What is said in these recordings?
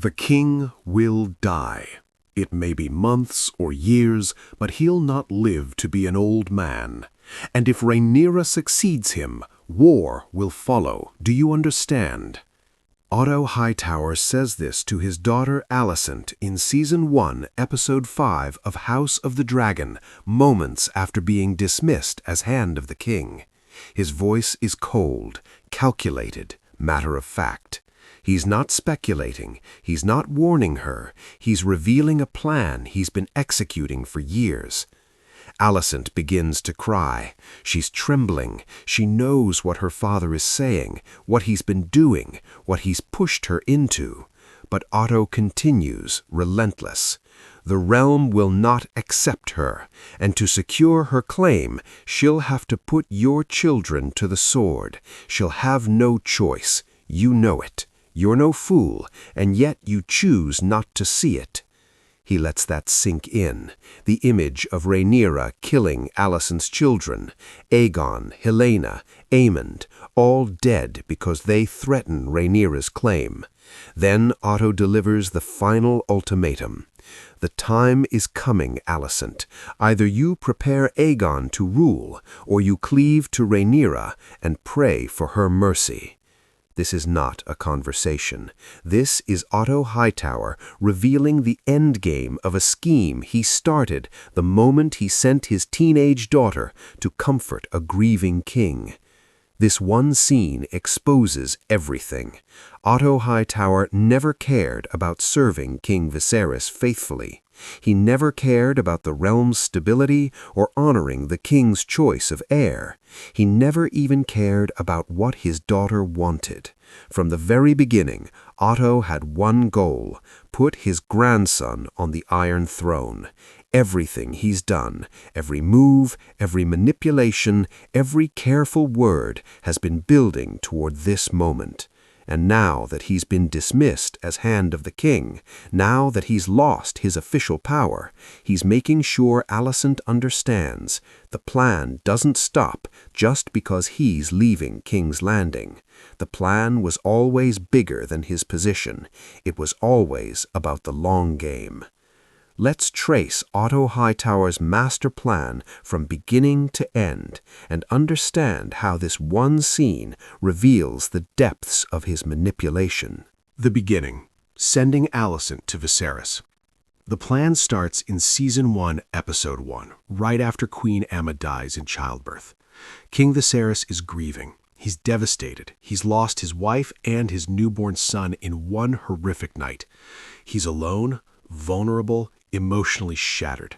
The king will die. It may be months or years, but he'll not live to be an old man. And if Rhaenyra succeeds him, war will follow. Do you understand? Otto Hightower says this to his daughter Alicent in Season 1, Episode 5 of House of the Dragon, moments after being dismissed as Hand of the King. His voice is cold, calculated, matter of fact. He's not speculating, he's not warning her, he's revealing a plan he's been executing for years. Alicent begins to cry. She's trembling. She knows what her father is saying, what he's been doing, what he's pushed her into. But Otto continues, relentless. The realm will not accept her, and to secure her claim, she'll have to put your children to the sword. She'll have no choice. You know it. You're no fool, and yet you choose not to see it. He lets that sink in, the image of Rhaenyra killing Alicent's children, Aegon, Helaena, Aemond, all dead because they threaten Rhaenyra's claim. Then Otto delivers the final ultimatum. The time is coming, Alicent. Either you prepare Aegon to rule, or you cleave to Rhaenyra and pray for her mercy. This is not a conversation. This is Otto Hightower revealing the endgame of a scheme he started the moment he sent his teenage daughter to comfort a grieving king. This one scene exposes everything. Otto Hightower never cared about serving King Viserys faithfully. He never cared about the realm's stability or honoring the king's choice of heir. He never even cared about what his daughter wanted. From the very beginning, Otto had one goal: put his grandson on the Iron Throne. Everything he's done, every move, every manipulation, every careful word has been building toward this moment. And now that he's been dismissed as Hand of the King, now that he's lost his official power, he's making sure Alicent understands the plan doesn't stop just because he's leaving King's Landing. The plan was always bigger than his position. It was always about the long game. Let's trace Otto Hightower's master plan from beginning to end and understand how this one scene reveals the depths of his manipulation. The beginning. Sending Alicent to Viserys. The plan starts in Season 1, Episode 1, right after Queen Aemma dies in childbirth. King Viserys is grieving. He's devastated. He's lost his wife and his newborn son in one horrific night. He's alone, vulnerable, emotionally shattered.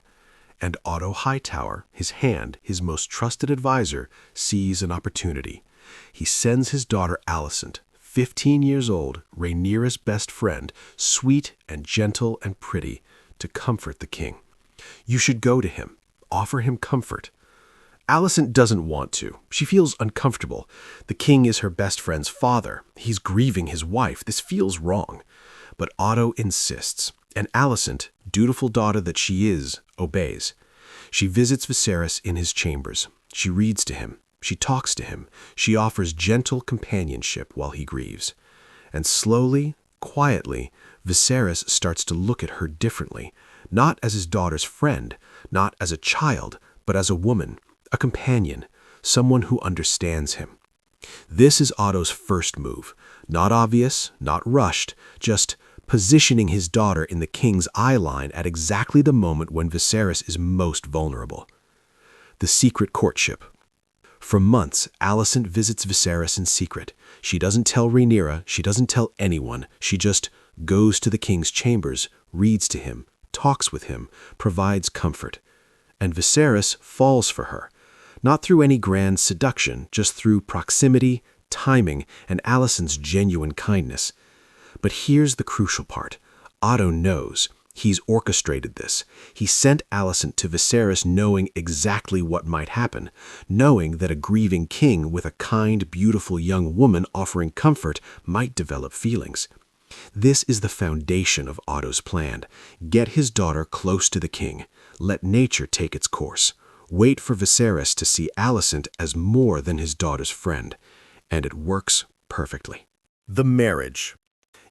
And Otto Hightower, his hand, his most trusted advisor, sees an opportunity. He sends his daughter Alicent, 15 years old, Rhaenyra's best friend, sweet and gentle and pretty, to comfort the king. You should go to him, offer him comfort. Alicent doesn't want to. She feels uncomfortable. The king is her best friend's father. He's grieving his wife. This feels wrong. But Otto insists, and Alicent, dutiful daughter that she is, obeys. She visits Viserys in his chambers. She reads to him. She talks to him. She offers gentle companionship while he grieves. And slowly, quietly, Viserys starts to look at her differently, not as his daughter's friend, not as a child, but as a woman, a companion, someone who understands him. This is Otto's first move. Not obvious, not rushed, just positioning his daughter in the king's eye line at exactly the moment when Viserys is most vulnerable. The secret courtship. For months, Alicent visits Viserys in secret. She doesn't tell Rhaenyra, she doesn't tell anyone. She just goes to the king's chambers, reads to him, talks with him, provides comfort. And Viserys falls for her. Not through any grand seduction, just through proximity, timing, and Alicent's genuine kindness. But here's the crucial part. Otto knows. He's orchestrated this. He sent Alicent to Viserys knowing exactly what might happen, knowing that a grieving king with a kind, beautiful young woman offering comfort might develop feelings. This is the foundation of Otto's plan. Get his daughter close to the king. Let nature take its course. Wait for Viserys to see Alicent as more than his daughter's friend. And it works perfectly. The marriage.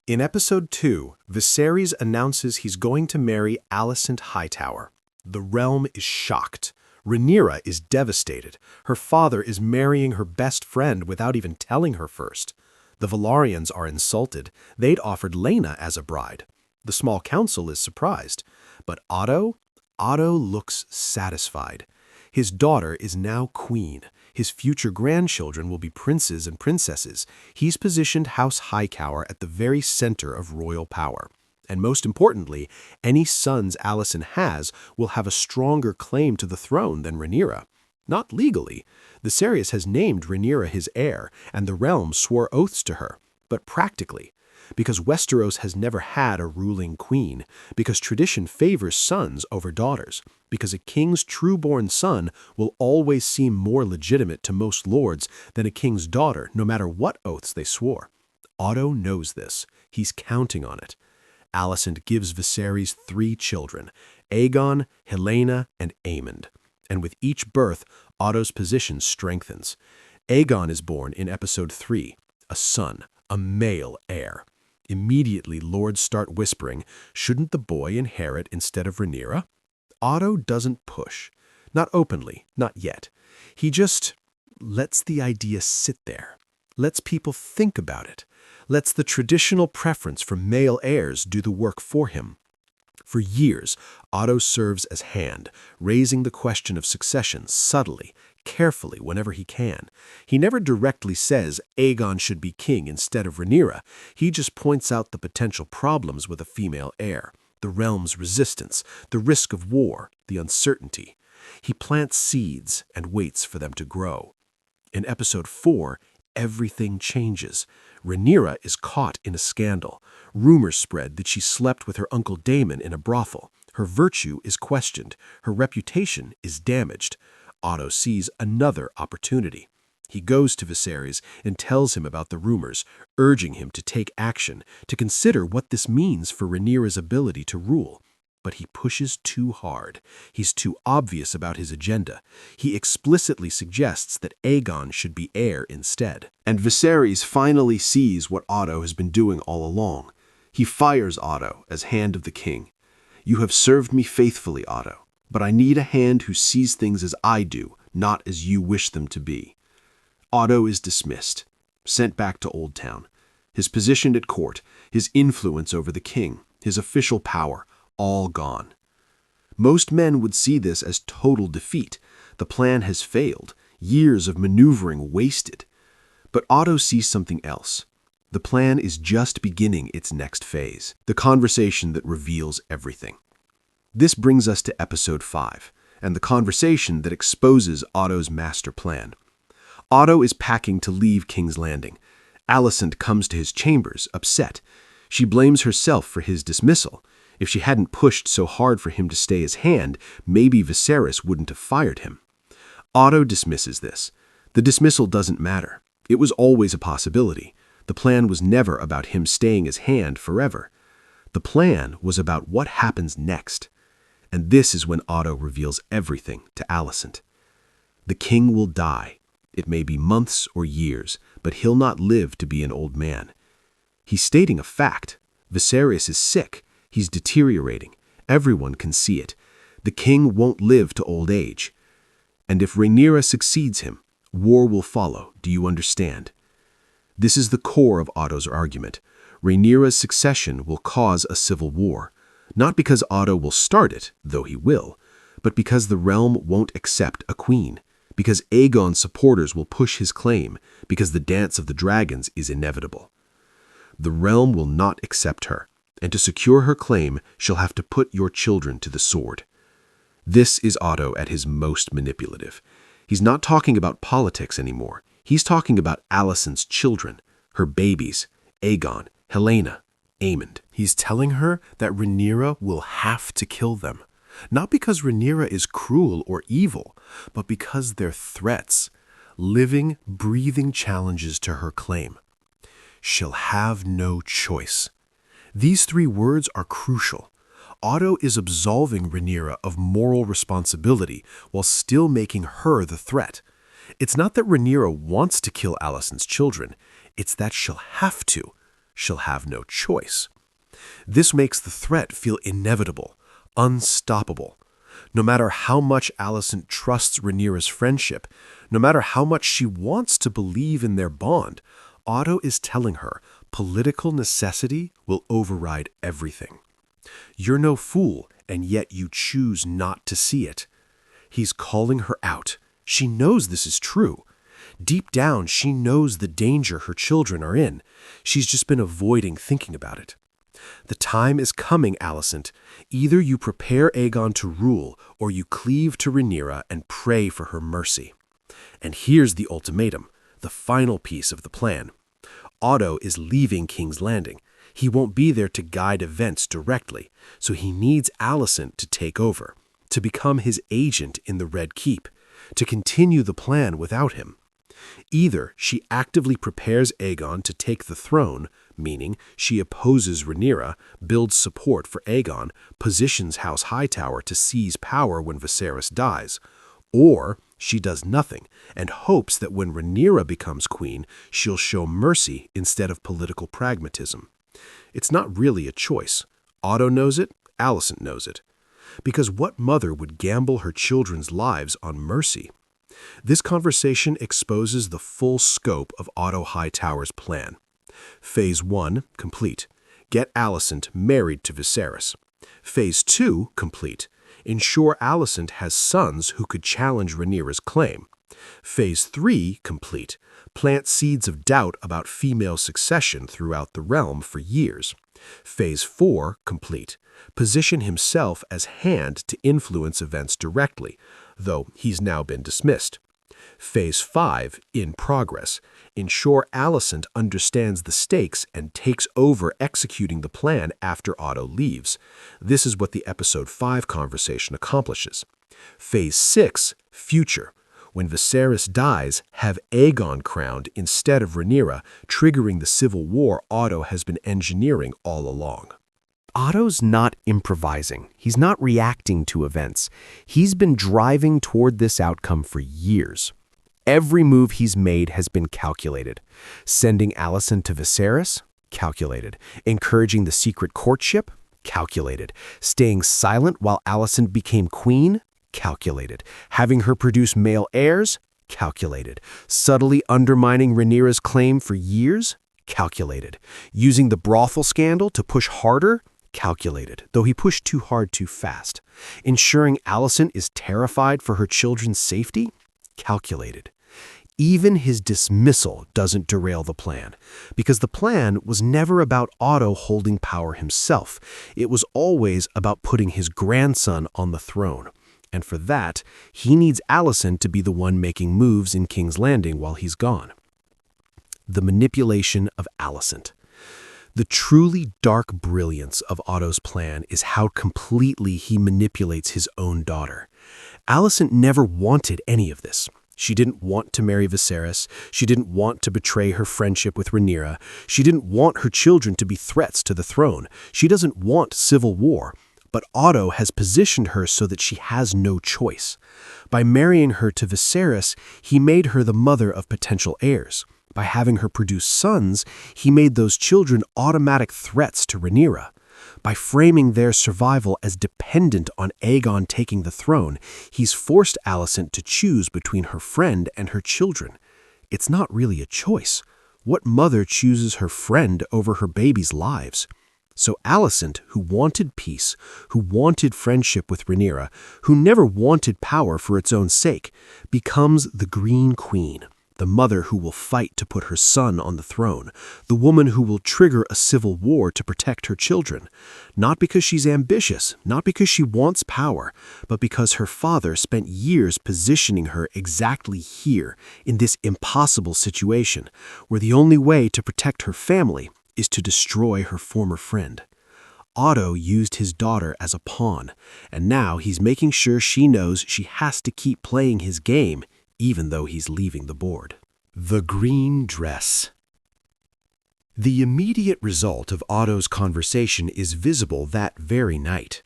In Episode 2, Viserys announces he's going to marry Alicent Hightower. The realm is shocked. Rhaenyra is devastated. Her father is marrying her best friend without even telling her first. The Velaryons are insulted. They'd offered Laena as a bride. The small council is surprised. But Otto looks satisfied. His daughter is now queen. His future grandchildren will be princes and princesses. He's positioned House Hightower at the very center of royal power. And most importantly, any sons Alicent has will have a stronger claim to the throne than Rhaenyra. Not legally. Viserys has named Rhaenyra his heir, and the realm swore oaths to her. But practically, because Westeros has never had a ruling queen, because tradition favors sons over daughters, because a king's true-born son will always seem more legitimate to most lords than a king's daughter, no matter what oaths they swore. Otto knows this. He's counting on it. Alicent gives Viserys 3 children, Aegon, Helaena, and Aemond. And with each birth, Otto's position strengthens. Aegon is born in Episode 3, a son, a male heir. Immediately, lords start whispering, shouldn't the boy inherit instead of Rhaenyra? Otto doesn't push. Not openly, not yet. He just lets the idea sit there. Lets people think about it. Lets the traditional preference for male heirs do the work for him. For years, Otto serves as hand, raising the question of succession subtly, carefully whenever he can. He never directly says Aegon should be king instead of Rhaenyra. He just points out the potential problems with a female heir, the realm's resistance, the risk of war, the uncertainty. He plants seeds and waits for them to grow. In Episode 4, everything changes. Rhaenyra is caught in a scandal. Rumors spread that she slept with her uncle Daemon in a brothel. Her virtue is questioned. Her reputation is damaged. Otto sees another opportunity. He goes to Viserys and tells him about the rumors, urging him to take action, to consider what this means for Rhaenyra's ability to rule. But he pushes too hard. He's too obvious about his agenda. He explicitly suggests that Aegon should be heir instead. And Viserys finally sees what Otto has been doing all along. He fires Otto as Hand of the King. You have served me faithfully, Otto, but I need a hand who sees things as I do, not as you wish them to be. Otto is dismissed, sent back to Old Town. His position at court, his influence over the king, his official power, all gone. Most men would see this as total defeat. The plan has failed, years of maneuvering wasted. But Otto sees something else. The plan is just beginning its next phase, the conversation that reveals everything. This brings us to Episode 5, and the conversation that exposes Otto's master plan. Otto is packing to leave King's Landing. Alicent comes to his chambers, upset. She blames herself for his dismissal. If she hadn't pushed so hard for him to stay his hand, maybe Viserys wouldn't have fired him. Otto dismisses this. The dismissal doesn't matter. It was always a possibility. The plan was never about him staying his hand forever. The plan was about what happens next. And this is when Otto reveals everything to Alicent. The king will die. It may be months or years, but he'll not live to be an old man. He's stating a fact. Viserys is sick. He's deteriorating. Everyone can see it. The king won't live to old age. And if Rhaenyra succeeds him, war will follow. Do you understand? This is the core of Otto's argument. Rhaenyra's succession will cause a civil war. Not because Otto will start it, though he will, but because the realm won't accept a queen. Because Aegon's supporters will push his claim. Because the dance of the dragons is inevitable. The realm will not accept her. And to secure her claim, she'll have to put your children to the sword. This is Otto at his most manipulative. He's not talking about politics anymore. He's talking about Alicent's children, her babies, Aegon, Helaena, Aemond. He's telling her that Rhaenyra will have to kill them. Not because Rhaenyra is cruel or evil, but because they're threats, living, breathing challenges to her claim. She'll have no choice. These 3 words are crucial. Otto is absolving Rhaenyra of moral responsibility while still making her the threat. It's not that Rhaenyra wants to kill Alicent's children. It's that she'll have to. she'll have no choice. This makes the threat feel inevitable, unstoppable. No matter how much Alicent trusts Rhaenyra's friendship, no matter how much she wants to believe in their bond, Otto is telling her political necessity will override everything. You're no fool, and yet you choose not to see it. He's calling her out. She knows this is true. Deep down, she knows the danger her children are in. She's just been avoiding thinking about it. The time is coming, Alicent. Either you prepare Aegon to rule, or you cleave to Rhaenyra and pray for her mercy. And here's the ultimatum, the final piece of the plan. Otto is leaving King's Landing. He won't be there to guide events directly, so he needs Alicent to take over, to become his agent in the Red Keep, to continue the plan without him. Either she actively prepares Aegon to take the throne, meaning she opposes Rhaenyra, builds support for Aegon, positions House Hightower to seize power when Viserys dies, or she does nothing and hopes that when Rhaenyra becomes queen, she'll show mercy instead of political pragmatism. It's not really a choice. Otto knows it, Alicent knows it. Because what mother would gamble her children's lives on mercy? This conversation exposes the full scope of Otto Hightower's plan. Phase 1, complete. Get Alicent married to Viserys. Phase 2, complete. Ensure Alicent has sons who could challenge Rhaenyra's claim. Phase 3, complete. Plant seeds of doubt about female succession throughout the realm for years. Phase 4, complete. Position himself as hand to influence events directly, though he's now been dismissed. Phase 5, in progress. Ensure Alicent understands the stakes and takes over executing the plan after Otto leaves. This is what the Episode 5 conversation accomplishes. Phase 6, future. When Viserys dies, have Aegon crowned instead of Rhaenyra, triggering the civil war Otto has been engineering all along. Otto's not improvising. He's not reacting to events. He's been driving toward this outcome for years. Every move he's made has been calculated. Sending Alicent to Viserys? Calculated. Encouraging the secret courtship? Calculated. Staying silent while Alicent became queen? Calculated. Having her produce male heirs? Calculated. Subtly undermining Rhaenyra's claim for years? Calculated. Using the brothel scandal to push harder? Calculated, though he pushed too hard too fast. Ensuring Alicent is terrified for her children's safety? Calculated. Even his dismissal doesn't derail the plan, because the plan was never about Otto holding power himself. It was always about putting his grandson on the throne. And for that, he needs Alicent to be the one making moves in King's Landing while he's gone. The manipulation of Alicent. The truly dark brilliance of Otto's plan is how completely he manipulates his own daughter. Alicent never wanted any of this. She didn't want to marry Viserys. She didn't want to betray her friendship with Rhaenyra. She didn't want her children to be threats to the throne. She doesn't want civil war. But Otto has positioned her so that she has no choice. By marrying her to Viserys, he made her the mother of potential heirs. By having her produce sons, he made those children automatic threats to Rhaenyra. By framing their survival as dependent on Aegon taking the throne, he's forced Alicent to choose between her friend and her children. It's not really a choice. What mother chooses her friend over her baby's lives? So Alicent, who wanted peace, who wanted friendship with Rhaenyra, who never wanted power for its own sake, becomes the Green Queen, the mother who will fight to put her son on the throne, the woman who will trigger a civil war to protect her children, not because she's ambitious, not because she wants power, but because her father spent years positioning her exactly here, in this impossible situation, where the only way to protect her family is to destroy her former friend. Otto used his daughter as a pawn, and now he's making sure she knows she has to keep playing his game, even though he's leaving the board. The green dress. The immediate result of Otto's conversation is visible that very night.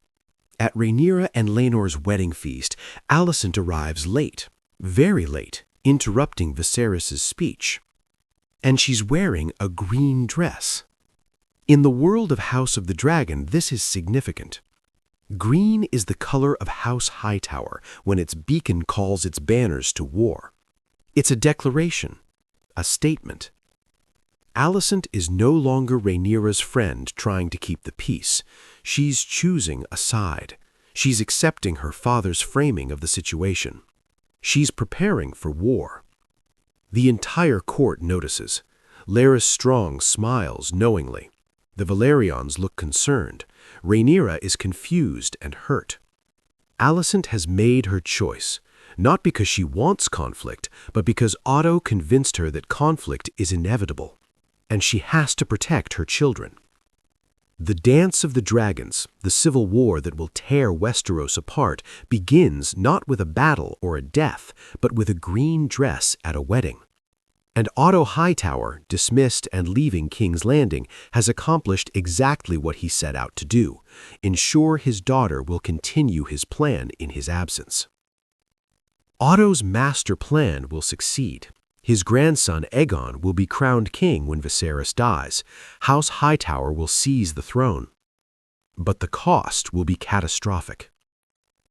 At Rhaenyra and Laenor's wedding feast, Alicent arrives late, very late, interrupting Viserys' speech. And she's wearing a green dress. In the world of House of the Dragon, this is significant. Green is the color of House Hightower when its beacon calls its banners to war. It's a declaration, a statement. Alicent is no longer Rhaenyra's friend trying to keep the peace. She's choosing a side. She's accepting her father's framing of the situation. She's preparing for war. The entire court notices. Larys Strong smiles knowingly. The Valerians look concerned. Rhaenyra is confused and hurt. Alicent has made her choice, not because she wants conflict, but because Otto convinced her that conflict is inevitable, and she has to protect her children. The Dance of the Dragons, the civil war that will tear Westeros apart, begins not with a battle or a death, but with a green dress at a wedding. And Otto Hightower, dismissed and leaving King's Landing, has accomplished exactly what he set out to do: ensure his daughter will continue his plan in his absence. Otto's master plan will succeed. His grandson Aegon will be crowned king when Viserys dies. House Hightower will seize the throne. But the cost will be catastrophic.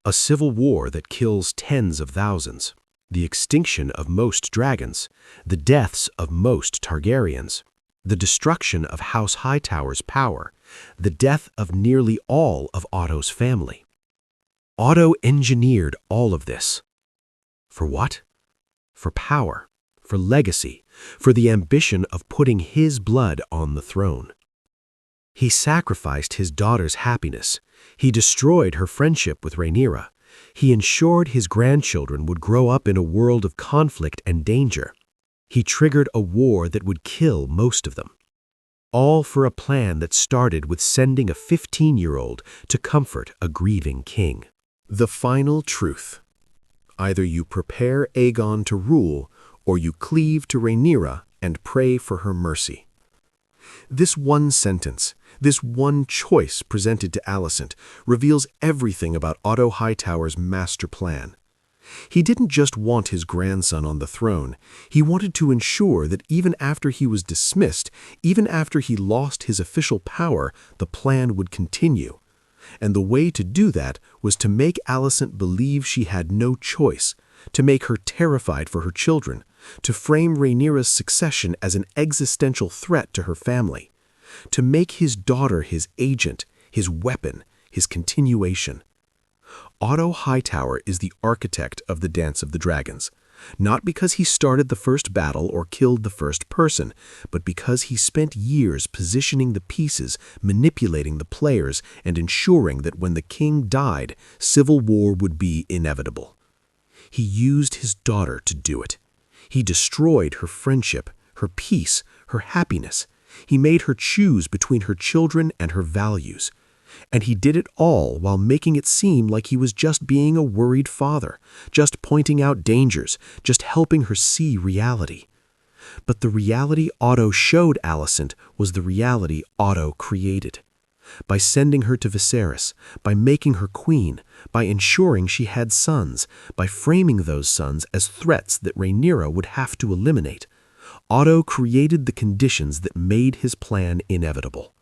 A civil war that kills tens of thousands. The extinction of most dragons, the deaths of most Targaryens, the destruction of House Hightower's power, the death of nearly all of Otto's family. Otto engineered all of this. For what? For power, for legacy, for the ambition of putting his blood on the throne. He sacrificed his daughter's happiness. He destroyed her friendship with Rhaenyra. He ensured his grandchildren would grow up in a world of conflict and danger. He triggered a war that would kill most of them. All for a plan that started with sending a 15-year-old to comfort a grieving king. The final truth. Either you prepare Aegon to rule, or you cleave to Rhaenyra and pray for her mercy. This one sentence, this one choice presented to Alicent, reveals everything about Otto Hightower's master plan. He didn't just want his grandson on the throne. He wanted to ensure that even after he was dismissed, even after he lost his official power, the plan would continue. And the way to do that was to make Alicent believe she had no choice, to make her terrified for her children, to frame Rhaenyra's succession as an existential threat to her family, to make his daughter his agent, his weapon, his continuation. Otto Hightower is the architect of the Dance of the Dragons, not because he started the first battle or killed the first person, but because he spent years positioning the pieces, manipulating the players, and ensuring that when the king died, civil war would be inevitable. He used his daughter to do it. He destroyed her friendship, her peace, her happiness. He made her choose between her children and her values. And he did it all while making it seem like he was just being a worried father, just pointing out dangers, just helping her see reality. But the reality Otto showed Alicent was the reality Otto created. By sending her to Viserys, by making her queen, by ensuring she had sons, by framing those sons as threats that Rhaenyra would have to eliminate, Otto created the conditions that made his plan inevitable.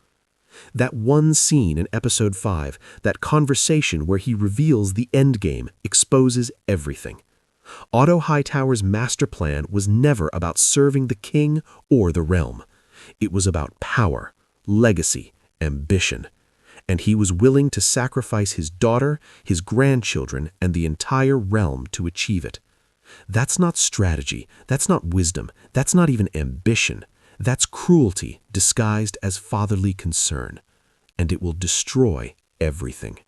That one scene in Episode 5, that conversation where he reveals the endgame, exposes everything. Otto Hightower's master plan was never about serving the king or the realm. It was about power, legacy, ambition. And he was willing to sacrifice his daughter, his grandchildren, and the entire realm to achieve it. That's not strategy, that's not wisdom, that's not even ambition. That's cruelty disguised as fatherly concern, and it will destroy everything.